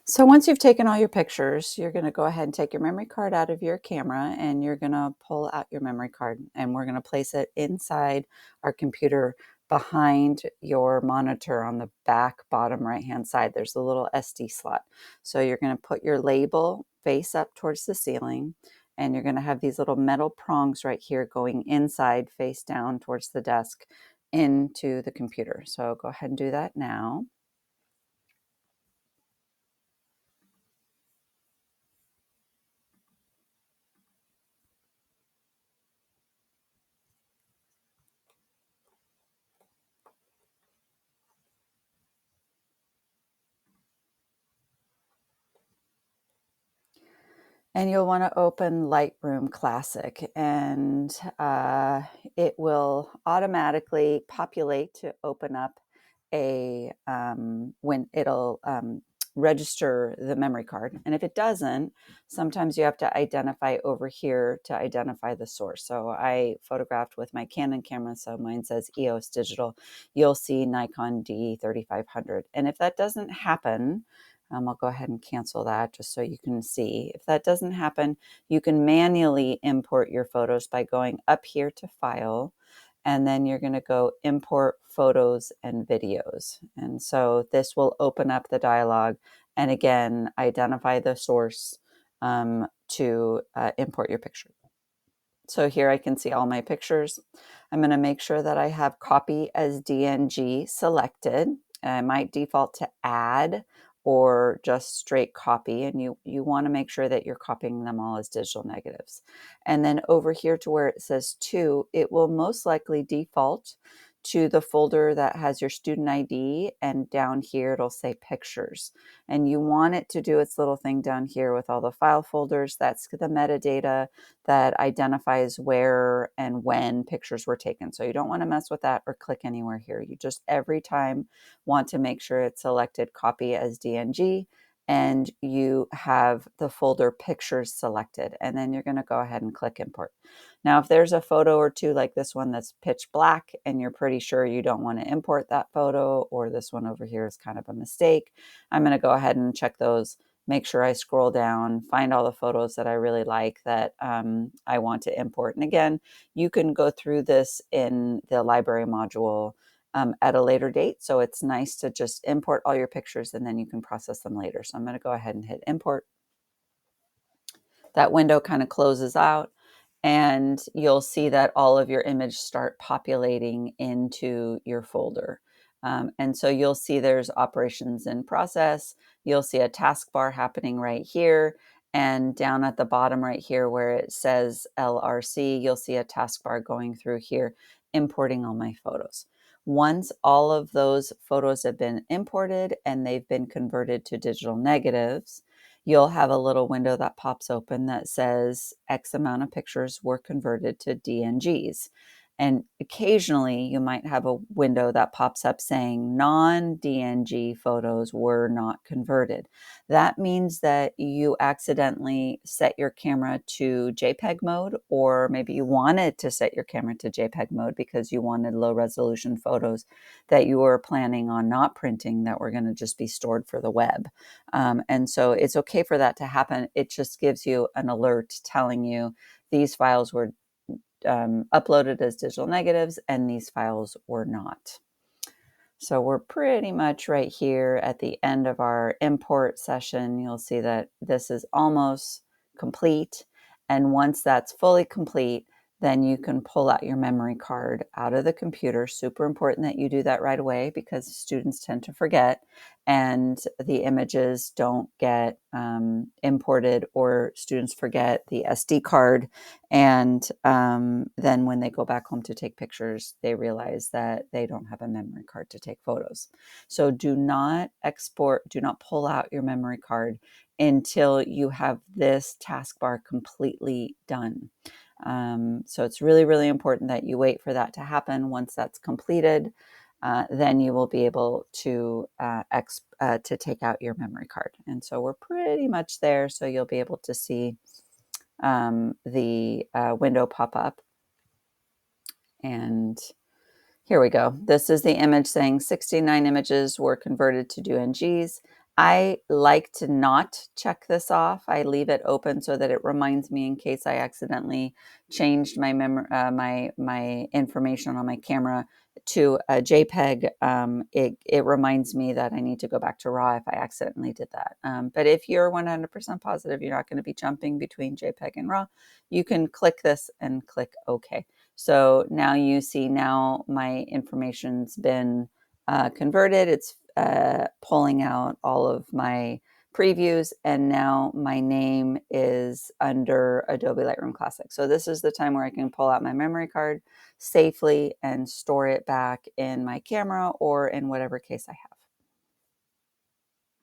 So once you've taken all your pictures, you're going to go ahead and take your memory card out of your camera and you're going to pull out your memory card and we're going to place it inside our computer behind your monitor on the back bottom right hand side. There's a little SD slot. So you're going to put your label face up towards the ceiling and you're going to have these little metal prongs right here going inside face down towards the desk into the computer. So go ahead and do that now. And you'll want to open Lightroom Classic, and it will automatically populate to open up when it'll register the memory card. And if it doesn't, sometimes you have to identify over here to identify the source. So I photographed with my Canon camera, so mine says EOS Digital. You'll see Nikon D3500. And if that doesn't happen, I'll go ahead and cancel that just so you can see. If that doesn't happen, you can manually import your photos by going up here to File, and then you're going to go Import Photos and Videos. And so this will open up the dialog and again, identify the source to import your picture. So here I can see all my pictures. I'm going to make sure that I have copy as DNG selected. I might default to add or just straight copy, and you want to make sure that you're copying them all as digital negatives. And then over here to where it says to, it will most likely default to the folder that has your student ID, and down here it'll say pictures. And you want it to do its little thing down here with all the file folders. That's the metadata that identifies where and when pictures were taken. So you don't want to mess with that or click anywhere here. You just every time want to make sure it's selected copy as DNG and you have the folder pictures selected, and then you're going to go ahead and click import. Now, if there's a photo or two like this one that's pitch black and you're pretty sure you don't want to import that photo, or this one over here is kind of a mistake, I'm going to go ahead and check those, make sure I scroll down, find all the photos that I really like that I want to import. And again, you can go through this in the library module at a later date. So it's nice to just import all your pictures and then you can process them later. So I'm going to go ahead and hit import. That window kind of closes out and you'll see that all of your images start populating into your folder. And so you'll see there's operations in process. You'll see a taskbar happening right here. And down at the bottom right here where it says LRC, you'll see a taskbar going through here, importing all my photos. Once all of those photos have been imported and they've been converted to digital negatives, you'll have a little window that pops open that says X amount of pictures were converted to DNGs. And occasionally you might have a window that pops up saying non-DNG photos were not converted. That means that you accidentally set your camera to JPEG mode, or maybe you wanted to set your camera to JPEG mode because you wanted low resolution photos that you were planning on not printing that were going to just be stored for the web. And so it's okay for that to happen. It just gives you an alert telling you these files were uploaded as digital negatives and these files were not. So we're pretty much right here at the end of our import session. You'll see that this is almost complete. And once that's fully complete, then you can pull out your memory card out of the computer. Super important that you do that right away because students tend to forget and the images don't get imported, or students forget the SD card. And then when they go back home to take pictures, they realize that they don't have a memory card to take photos. So do not export, do not pull out your memory card until you have this taskbar completely done. So it's really, really important that you wait for that to happen. Once that's completed, then you will be able to take out your memory card. And so we're pretty much there. So you'll be able to see the window pop up. And here we go. This is the image saying 69 images were converted to DNGs. I like to not check this off. I leave it open so that it reminds me in case I accidentally changed my information on my camera to a JPEG. It reminds me that I need to go back to RAW if I accidentally did that. But if you're 100% positive you're not going to be jumping between JPEG and RAW, you can click this and click OK. So now you see now my information's been converted. It's pulling out all of my previews, and now my name is under Adobe Lightroom Classic. So this is the time where I can pull out my memory card safely and store it back in my camera or in whatever case I have.